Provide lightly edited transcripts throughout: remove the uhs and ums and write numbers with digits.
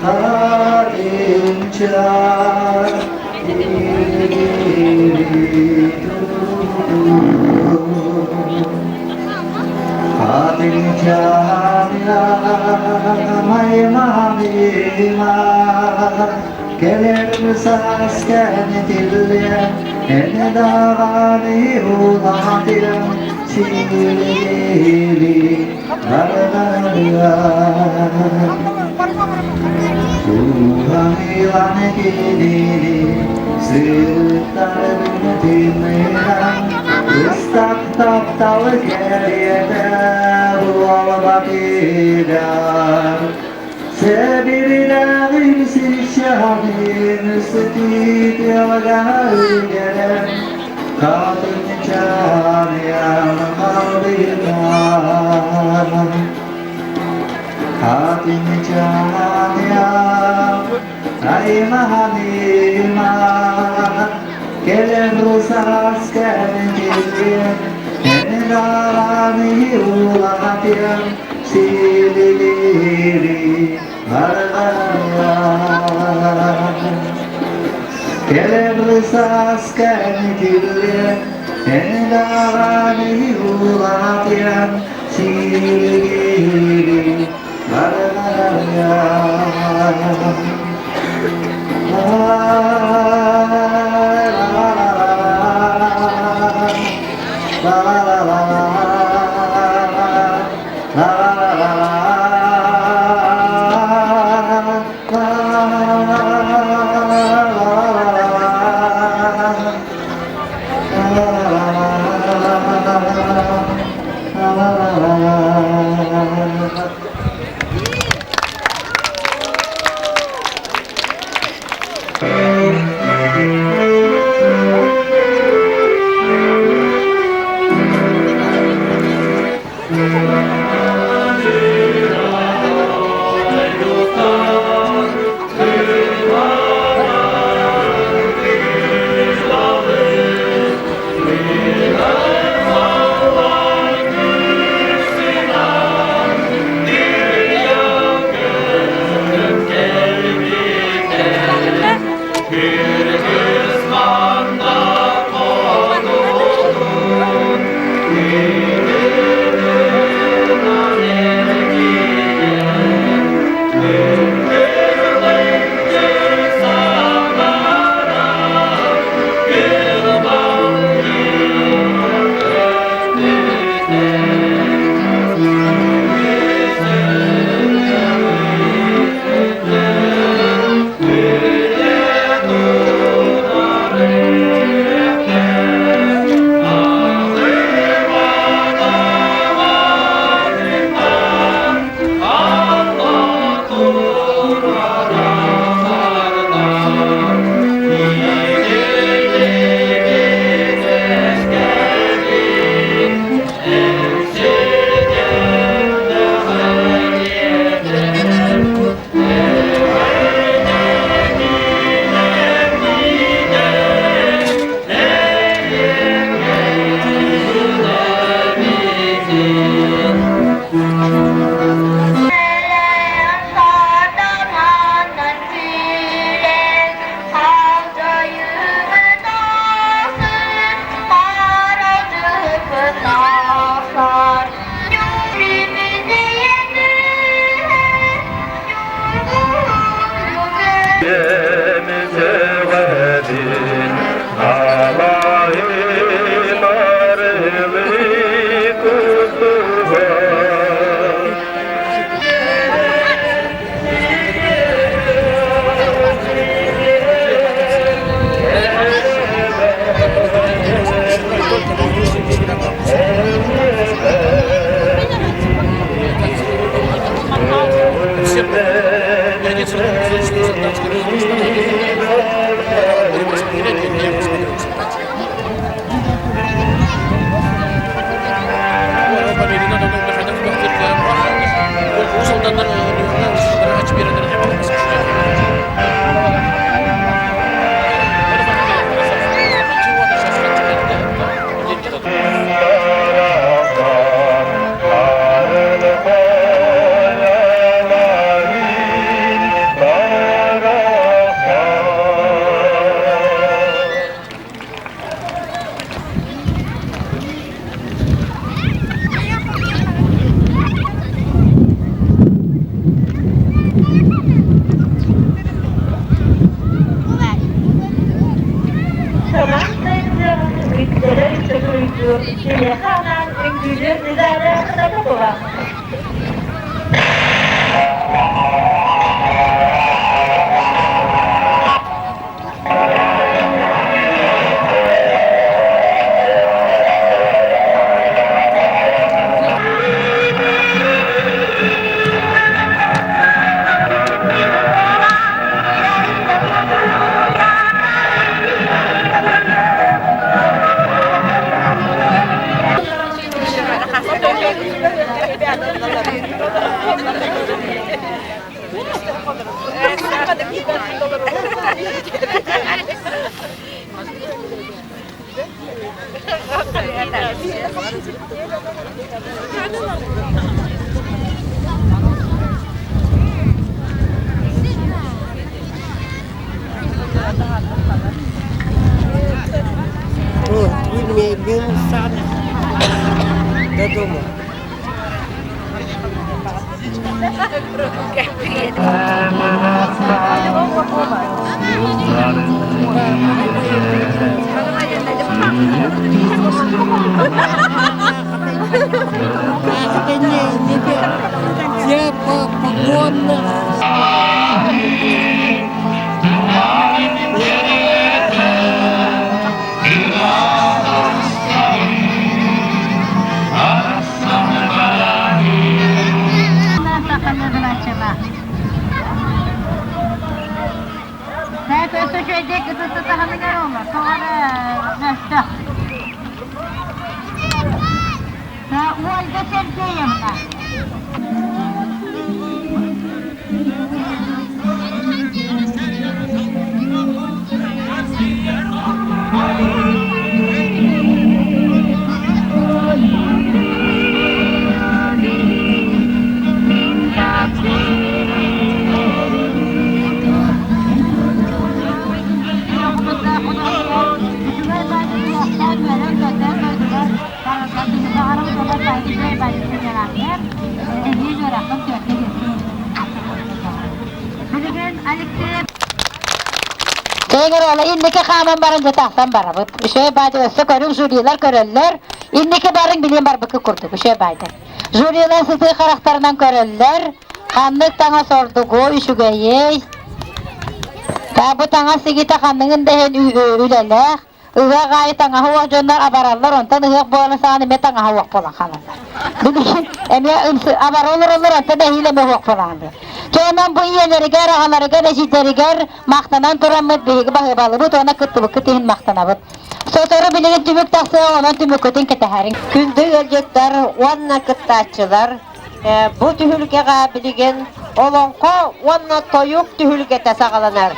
karınca karınca may mamima gelir sasken dilyen ene davani ulatırım çiğli barbaryan Tuhan ilan kini setarını dinleyen Istak tak tahu kerjanya bual bakidan Sebirler sisyamin setiap gaya Katanya cahaya menghadirkan Hatinya cahaya Ay mahamima Kelen rusas kelen jilin Endarani ulatian Sililiri Margaya Kelen rusas kelen jilin Endarani ulatian Sililiri Margaya la Gücün üzerine kısa olan. Bilmeyen insan dedim. Siapa pengguna? Saya tuh jadi kita tahan dengan rumah, soalnya nasta. Nah, uang kecil ya mana? Şeyler ola indiki kamen barınca tahtan bara. Bu şey bayda össe körül jüriler körüller. İndiki barın bileyim bar bıkı kurdu bu şey bayda. Jüriler sizi karakterinden körüller. Kanlık tana sorduğu üşügeyi. Ta bu tana sigita kanlığın dehen üleler. Iga gayet tana hava jonlar abarallar ondan ıgak boğala sağını me tana hava polan kanallar. Bilin emiye abar olur ondan dehile me hava polandı. Kenan bu iyeleri ger ağaları ger eşitleri ger maktanan turamıd bihigi bahı balı bu tona kıttıbı kıtihin maktanabıd. Sotoru bilin tümük taqsı ona tümük kıtin kıtaharin. Küldü gelecekler, vanna kıttaççılar. Bu tühülge biligen olonko vanna toyuk tühülgete sağlanır.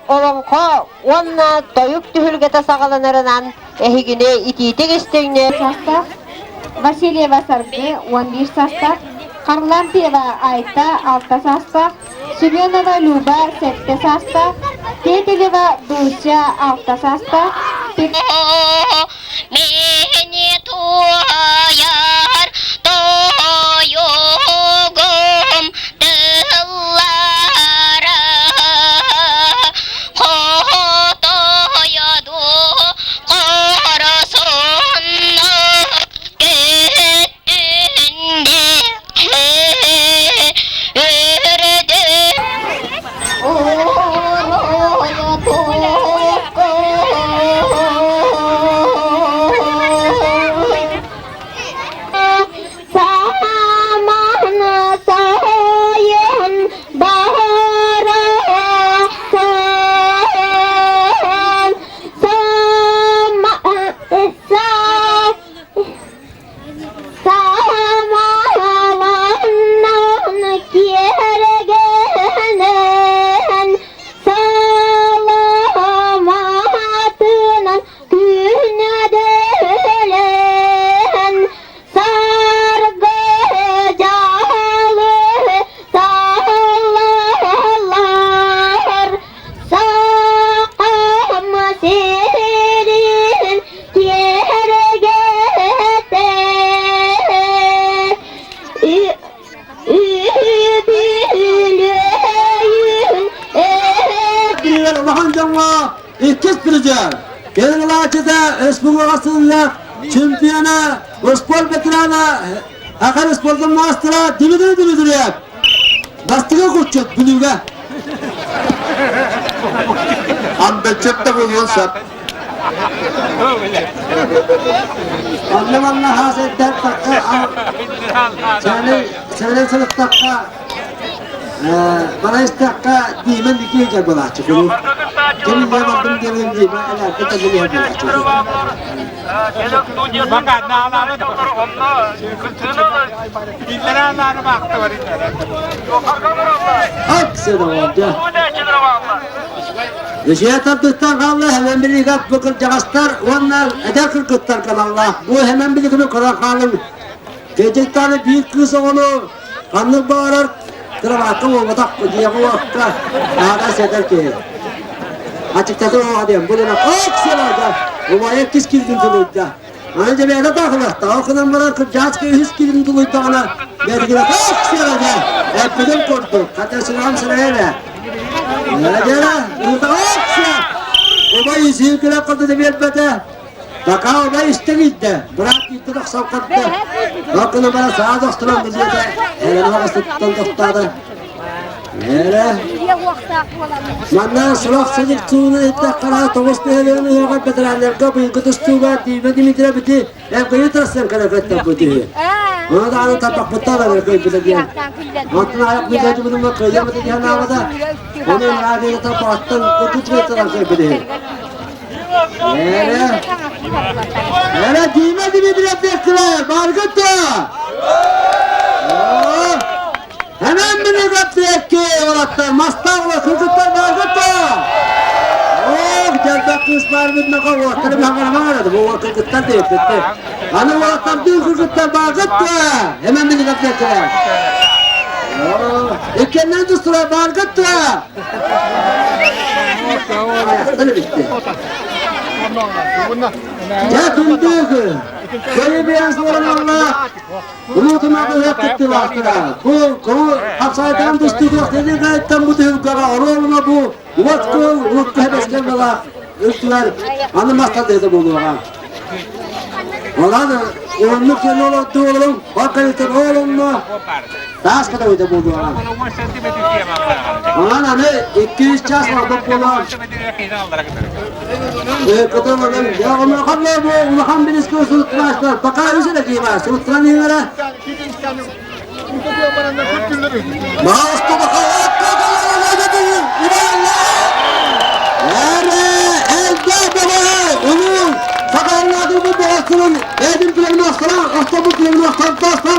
Olonko vanna toyuk tühülgete sağlanırınan ehigine ititik isteğine. Sastaf, Vasilieva Sargı 11 sastaf, Karlantiyeva Ayta 6 sastaf, Semyonova Luba 7 sastaf, Teteleva Dusya 6 sastaf, Meni tuyar toyugum dıllara Kotoyadu korusunlu götünde İkiz Türkçe. Genel Respublikası'nın çempionu Spor veterana, akar spordan mastıra, dimidiri yap. Bastıga kurtçuk, bülüge. Ambelçette buluyorsan. Anlamanla hasetler takka, sene sınıf takka, bana istakka dimen dikiyor bana çıkıyor. Kimin yamandım diyelim diye, ben alakta tabii yapmaya çıkıyor. Fakat nağları doktor onunla kültürünü İllerenlerine baktı var İlleren. Aksine oldu. Şeye taptıktan kaldı hemen bir ikat bakır cağızlar, onlar eder kırkıtlar kanallar. Bu hemen bir ikini kadar kalın. Gece tane büyük kız onu kanlı bağırır. Kıramakı olmadak diye bu vakta. Ağda eder ki. Açıkçası o adam bunu aksine oldu. O bayağı kız girdin tuluydu. Önce bir yere takılır. Okudan bana cağız ki hüs girdin tuluydu ona. Belki aksine oldu. Hep bizim kurdu. Katersini hamsına öyle. Ne diyor? Burada oksa. O bayı zilkile kaldı da bir bete. Baka o bayı işte gitti. Bırak gitti bak savkattı. Bakını bana sağa dosturan bizi de. Elini havası tuttan doktadı. Nere? Mandan sulak sıcık tuğunu ettik kara toğuz behelerini yoga betirenler kapıyı kıtıştığı diye dimitire biti. Hem kıyı tırasın karafetten bu diye. Ona da anı tapak bıttalar bir kıyı bile diye. Altın ayak müdacı bununla kıyamadı diye havada. Onun radyoda tapaktan kutuç betiren kıyı bile. Nere diye dimitire bektiler. Bargıttı. Hemen beni kaptırık ki olatlar, mastakla, kırkıtlar bargıttı. Geldak kızlar bilmek o olatları bir hangarama aradı, bu kırkıtlar da yapıttı. Hani olatlar dün kırkıtlar bargıttı. Hemen beni kaptırık ki. İkkenden tustular bargıttı. Ayakları bitti. Ya kunduk. Böyle bir yansıların Allah. Unutmadı hep gitti vaktıra. Bu hapsaydan düştük vakti dedi gayetten bu tevkara. Oğluna bu. Unutku hep eskermeler. Üstüler. Anlamazlar dedi bunu bana. Ona da oğlunluk yerine olattı oğlum. Hakikaten oğlumla. Taş kadar öyle buldu ona. Ona hani 200 ças var bak olan. Kıtırmadan ya onu kanlar bu ulakan bir iski olsun tutmuşlar. Bakar üzere giymez. Unutturan yıllara. Mağustu bakar. Elde baba. Onun sakarladığı bu boğazının edim planı aslan. Aslan bu planı aslan.